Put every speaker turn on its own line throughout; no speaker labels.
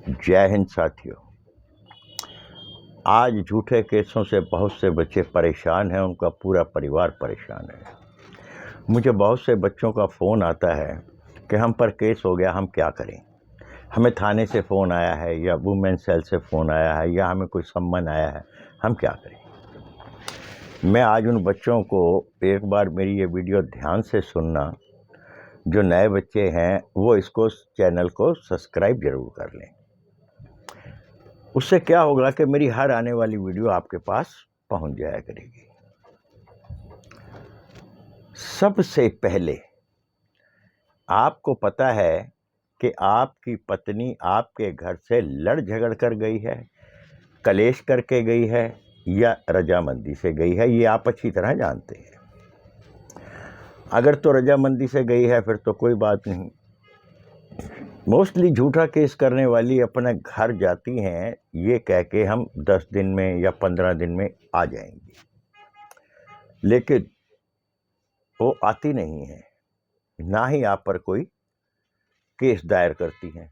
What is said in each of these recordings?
जय हिंद साथियों। आज झूठे केसों से बहुत से बच्चे परेशान हैं, उनका पूरा परिवार परेशान है। मुझे बहुत से बच्चों का फ़ोन आता है कि हम पर केस हो गया, हम क्या करें। हमें थाने से फ़ोन आया है या वुमेन सेल से फ़ोन आया है या हमें कोई सम्मन आया है, हम क्या करें। मैं आज उन बच्चों को एक बार मेरी ये वीडियो ध्यान से सुनना। जो नए बच्चे हैं वो इसको चैनल को सब्सक्राइब ज़रूर कर लें। उससे क्या होगा कि मेरी हर आने वाली वीडियो आपके पास पहुंच जाया करेगी। सबसे पहले आपको पता है कि आपकी पत्नी आपके घर से लड़ झगड़ कर गई है, कलेश करके गई है या रजामंदी से गई है, ये आप अच्छी तरह जानते हैं। अगर तो रजामंदी से गई है फिर तो कोई बात नहीं। मोस्टली झूठा केस करने वाली अपने घर जाती हैं ये कह के हम 10 दिन में या 15 दिन में आ जाएंगी, लेकिन वो आती नहीं है, ना ही आप पर कोई केस दायर करती हैं,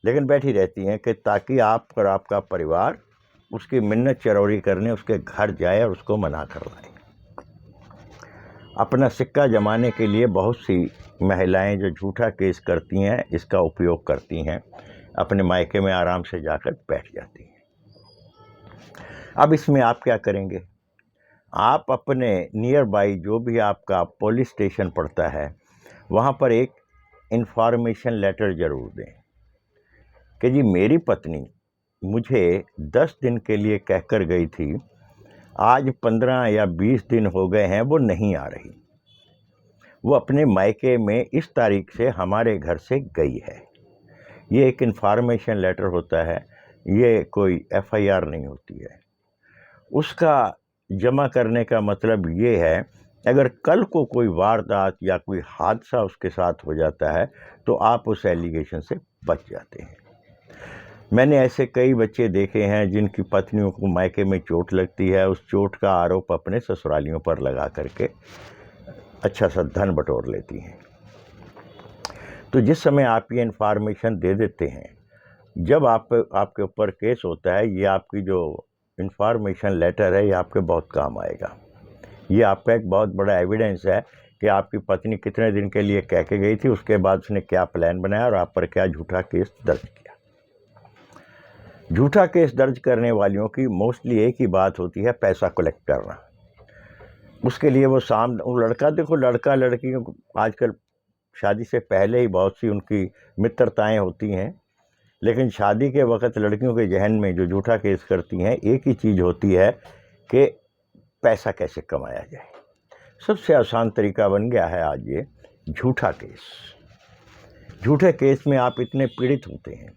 लेकिन बैठी रहती हैं कि ताकि आप और आपका परिवार उसकी मिन्नत चरौरी करने उसके घर जाए और उसको मना कर लाए। अपना सिक्का जमाने के लिए बहुत सी महिलाएं जो झूठा केस करती हैं इसका उपयोग करती हैं, अपने मायके में आराम से जाकर बैठ जाती हैं। अब इसमें आप क्या करेंगे? आप अपने नियर बाई जो भी आपका पुलिस स्टेशन पड़ता है वहाँ पर एक इन्फॉर्मेशन लेटर ज़रूर दें कि जी मेरी पत्नी मुझे 10 दिन के लिए कहकर गई थी, आज 15 या 20 दिन हो गए हैं वो नहीं आ रही। वो अपने मायके में इस तारीख से हमारे घर से गई है। ये एक इन्फॉर्मेशन लेटर होता है, ये कोई FIR नहीं होती है। उसका जमा करने का मतलब ये है अगर कल को कोई वारदात या कोई हादसा उसके साथ हो जाता है तो आप उस एलिगेशन से बच जाते हैं। मैंने ऐसे कई बच्चे देखे हैं जिनकी पत्नियों को मायके में चोट लगती है, उस चोट का आरोप अपने ससुरालियों पर लगा करके अच्छा सा धन बटोर लेती हैं। तो जिस समय आप ये इन्फॉर्मेशन दे देते हैं, जब आपके ऊपर केस होता है, ये आपकी जो इन्फॉर्मेशन लेटर है ये आपके बहुत काम आएगा। ये आपका एक बहुत बड़ा एविडेंस है कि आपकी पत्नी कितने दिन के लिए कह के गई थी, उसके बाद उसने क्या प्लान बनाया और आप पर क्या झूठा केस दर्ज किया। झूठा केस दर्ज करने वालियों की मोस्टली एक ही बात होती है, पैसा कलेक्ट करना। उसके लिए वो लड़का, देखो लड़का लड़कियों को आजकल शादी से पहले ही बहुत सी उनकी मित्रताएं होती हैं, लेकिन शादी के वक्त लड़कियों के जहन में जो झूठा केस करती हैं एक ही चीज़ होती है कि पैसा कैसे कमाया जाए। सबसे आसान तरीका बन गया है आज ये झूठा केस। झूठे केस में आप इतने पीड़ित होते हैं,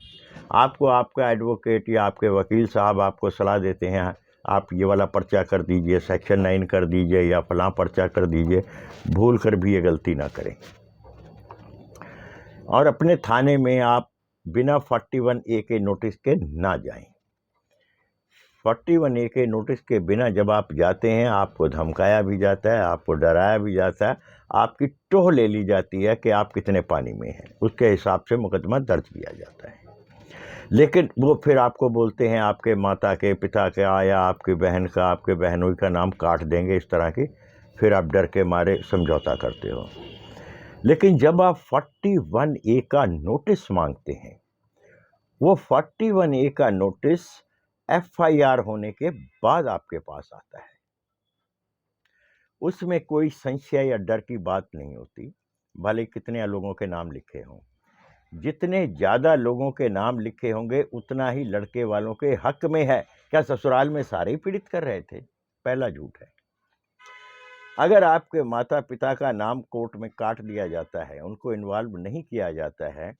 आपको आपका एडवोकेट या आपके वकील साहब आपको सलाह देते हैं आप ये वाला पर्चा कर दीजिए, सेक्शन 9 कर दीजिए या फलां पर्चा कर दीजिए, भूल कर भी ये गलती ना करें। और अपने थाने में आप बिना 41A के नोटिस के ना जाएं। 41A के नोटिस के बिना जब आप जाते हैं आपको धमकाया भी जाता है, आपको डराया भी जाता है, आपकी टोह ले ली जाती है कि आप कितने पानी में हैं, उसके हिसाब से मुकदमा दर्ज किया जाता है। लेकिन वो फिर आपको बोलते हैं आपके माता के, पिता के या आपकी बहन का, आपके बहनोई का नाम काट देंगे, इस तरह की, फिर आप डर के मारे समझौता करते हो। लेकिन जब आप 41A का नोटिस मांगते हैं, वो 41A का नोटिस FIR होने के बाद आपके पास आता है। उसमें कोई संशय या डर की बात नहीं होती, भले कितने लोगों के नाम लिखे हों। जितने ज़्यादा लोगों के नाम लिखे होंगे उतना ही लड़के वालों के हक में है। क्या ससुराल में सारे ही पीड़ित कर रहे थे? पहला झूठ है। अगर आपके माता पिता का नाम कोर्ट में काट दिया जाता है, उनको इन्वॉल्व नहीं किया जाता है,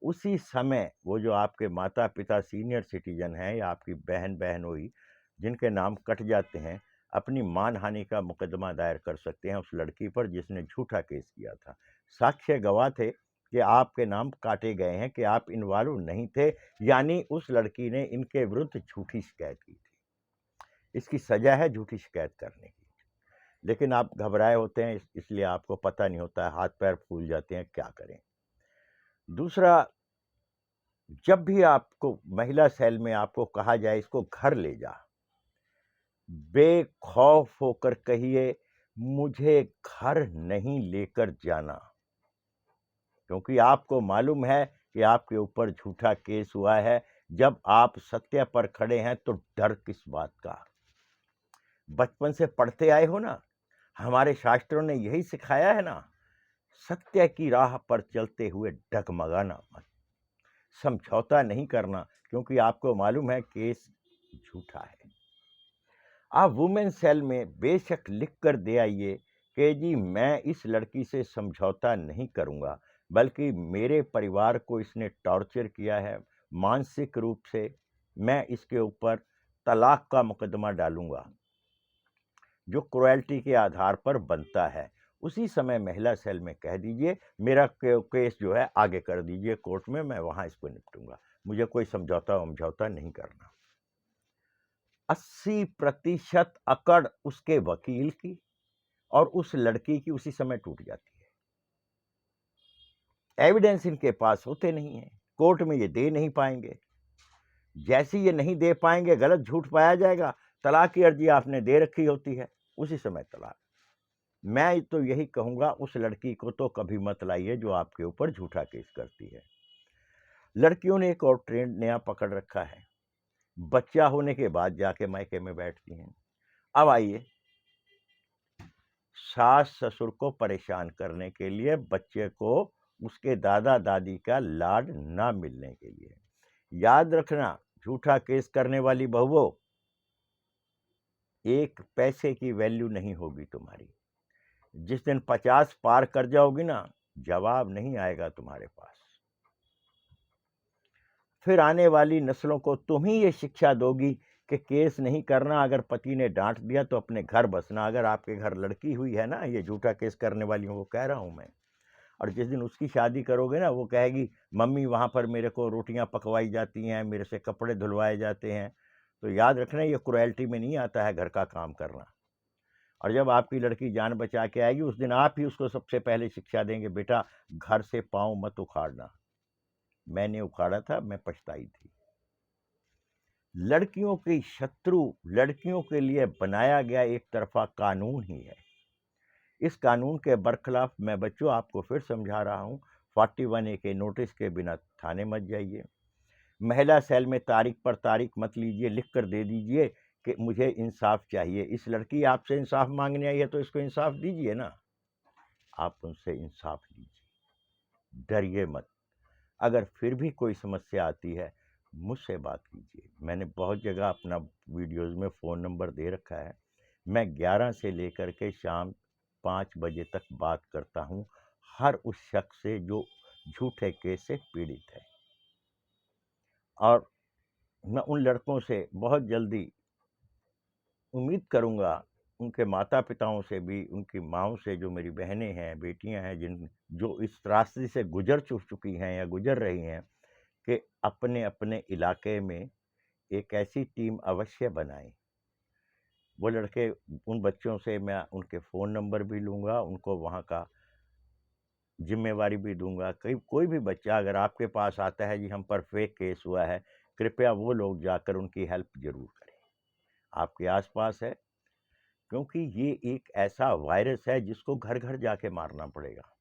उसी समय वो जो आपके माता पिता सीनियर सिटीजन हैं या आपकी बहन बहनोई जिनके नाम कट जाते हैं, अपनी मानहानि का मुकदमा दायर कर सकते हैं उस लड़की पर जिसने झूठा केस किया था। साक्ष्य गवाह थे कि आपके नाम काटे गए हैं कि आप इन्वॉल्व नहीं थे, यानी उस लड़की ने इनके विरुद्ध झूठी शिकायत की थी। इसकी सजा है झूठी शिकायत करने की। लेकिन आप घबराए होते हैं, इसलिए आपको पता नहीं होता है, हाथ पैर फूल जाते हैं, क्या करें। दूसरा, जब भी आपको महिला सेल में आपको कहा जाए इसको घर ले जा, बेखौफ होकर कहिए मुझे घर नहीं लेकर जाना, क्योंकि आपको मालूम है कि आपके ऊपर झूठा केस हुआ है। जब आप सत्य पर खड़े हैं तो डर किस बात का। बचपन से पढ़ते आए हो ना, हमारे शास्त्रों ने यही सिखाया है ना, सत्य की राह पर चलते हुए डगमगाना मत, समझौता नहीं करना, क्योंकि आपको मालूम है केस झूठा है। आप वुमेन सेल में बेशक लिख कर दे आइए कि जी मैं इस लड़की से समझौता नहीं करूंगा, बल्कि मेरे परिवार को इसने टॉर्चर किया है मानसिक रूप से, मैं इसके ऊपर तलाक का मुकदमा डालूंगा जो क्रुएल्टी के आधार पर बनता है। उसी समय महिला सेल में कह दीजिए मेरा केस जो है आगे कर दीजिए कोर्ट में, मैं वहां इसको निपटूंगा, मुझे कोई समझौता नहीं करना। 80% अकड़ उसके वकील की और उस लड़की की उसी समय टूट जाती है। एविडेंस इनके पास होते नहीं है, कोर्ट में ये दे नहीं पाएंगे। जैसे ये नहीं दे पाएंगे, गलत झूठ पाया जाएगा, तलाक की अर्जी आपने दे रखी होती है, उसी समय तलाक। मैं तो यही कहूंगा उस लड़की को तो कभी मत लाइए जो आपके ऊपर झूठा केस करती है। लड़कियों ने एक और ट्रेंड नया पकड़ रखा है, बच्चा होने के बाद जाके मायके में बैठती हैं। अब आइए, सास ससुर को परेशान करने के लिए, बच्चे को उसके दादा दादी का लाड ना मिलने के लिए। याद रखना, झूठा केस करने वाली बहुओं, एक पैसे की वैल्यू नहीं होगी तुम्हारी। जिस दिन 50 पार कर जाओगी ना, जवाब नहीं आएगा तुम्हारे पास। फिर आने वाली नस्लों को तुम ही ये शिक्षा दोगी कि केस नहीं करना, अगर पति ने डांट दिया तो अपने घर बसना। अगर आपके घर लड़की हुई है ना, ये झूठा केस करने वाली को कह रहा हूं मैं, और जिस दिन उसकी शादी करोगे ना, वो कहेगी मम्मी वहां पर मेरे को रोटियां पकवाई जाती हैं, मेरे से कपड़े धुलवाए जाते हैं, तो याद रखना ये क्रुएल्टी में नहीं आता है घर का काम करना। और जब आपकी लड़की जान बचा के आएगी, उस दिन आप ही उसको सबसे पहले शिक्षा देंगे, बेटा घर से पांव मत उखाड़ना। मैंने उखाड़ा था, मैं पछताई थी। लड़कियों की शत्रु लड़कियों के लिए बनाया गया एक तरफा कानून ही है। इस कानून के बरखिलाफ मैं बच्चों आपको फिर समझा रहा हूं, 41A के नोटिस के बिना थाने मत जाइए। महिला सेल में तारीख पर तारीख मत लीजिए, लिख कर दे दीजिए कि मुझे इंसाफ चाहिए। इस लड़की आपसे इंसाफ मांगने आई है तो इसको इंसाफ दीजिए ना। आप उनसे इंसाफ लीजिए, डरिए मत। अगर फिर भी कोई समस्या आती है, मुझसे बात कीजिए। मैंने बहुत जगह अपना वीडियोस में फ़ोन नंबर दे रखा है। मैं 11 से लेकर के शाम 5 बजे तक बात करता हूं हर उस शख्स से जो झूठे केस से पीड़ित है। और मैं उन लड़कों से बहुत जल्दी उम्मीद करूंगा, उनके माता पिताओं से भी, उनकी माँओं से, जो मेरी बहनें हैं, बेटियां हैं, जिन जो इस रास्ते से गुजर चुकी हैं या गुजर रही हैं, कि अपने अपने इलाके में एक ऐसी टीम अवश्य बनाएं। वो लड़के, उन बच्चों से मैं उनके फ़ोन नंबर भी लूँगा, उनको वहाँ का जिम्मेवारी भी दूंगा। कोई भी बच्चा अगर आपके पास आता है जी हम पर फेक केस हुआ है, कृपया वो लोग जाकर उनकी हेल्प जरूर करें, आपके आसपास है, क्योंकि ये एक ऐसा वायरस है जिसको घर घर जाके मारना पड़ेगा।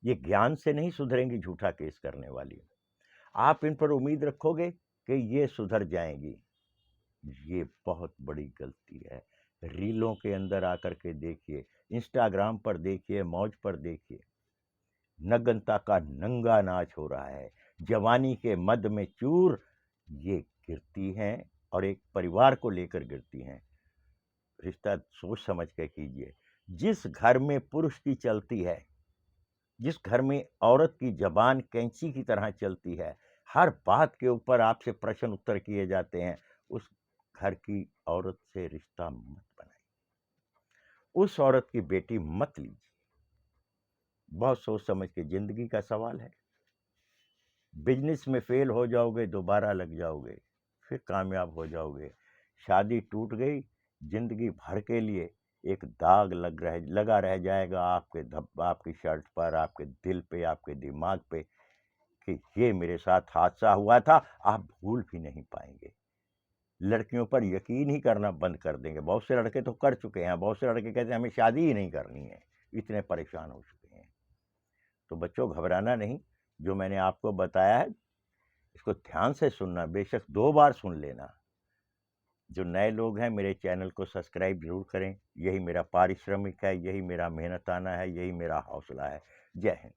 ये ज्ञान से नहीं सुधरेंगी झूठा केस करने वाली। आप इन पर उम्मीद रखोगे कि ये सुधर जाएंगी, ये बहुत बड़ी गलती है। रीलों के अंदर आकर के देखिए, इंस्टाग्राम पर देखिए, मौज पर देखिए, नग्नता का नंगा नाच हो रहा है, जवानी के मद में चूर ये गिरती हैं और एक परिवार को लेकर गिरती हैं। रिश्ता सोच समझ के कीजिए। जिस घर में पुरुष की चलती है, जिस घर में औरत की जबान कैंची की तरह चलती है, हर बात के ऊपर आपसे प्रश्न उत्तर किए जाते हैं, उस घर की औरत से रिश्ता मत बनाइए, उस औरत की बेटी मत लीजिए। बहुत सोच समझ के, जिंदगी का सवाल है। बिजनेस में फेल हो जाओगे, दोबारा लग जाओगे, फिर कामयाब हो जाओगे। शादी टूट गई, जिंदगी भर के लिए एक दाग लगा रह जाएगा आपके शर्ट पर, आपके दिल पे, आपके दिमाग पे, कि ये मेरे साथ हादसा हुआ था, आप भूल भी नहीं पाएंगे। लड़कियों पर यकीन ही करना बंद कर देंगे। बहुत से लड़के तो कर चुके हैं, बहुत से लड़के कहते हैं हमें शादी ही नहीं करनी है, इतने परेशान हो चुके हैं। तो बच्चों, घबराना नहीं। जो मैंने आपको बताया है इसको ध्यान से सुनना, बेशक 2 बार सुन लेना। जो नए लोग हैं मेरे चैनल को सब्सक्राइब जरूर करें। यही मेरा पारिश्रमिक है, यही मेरा मेहनताना है, यही मेरा हौसला है। जय हिंद।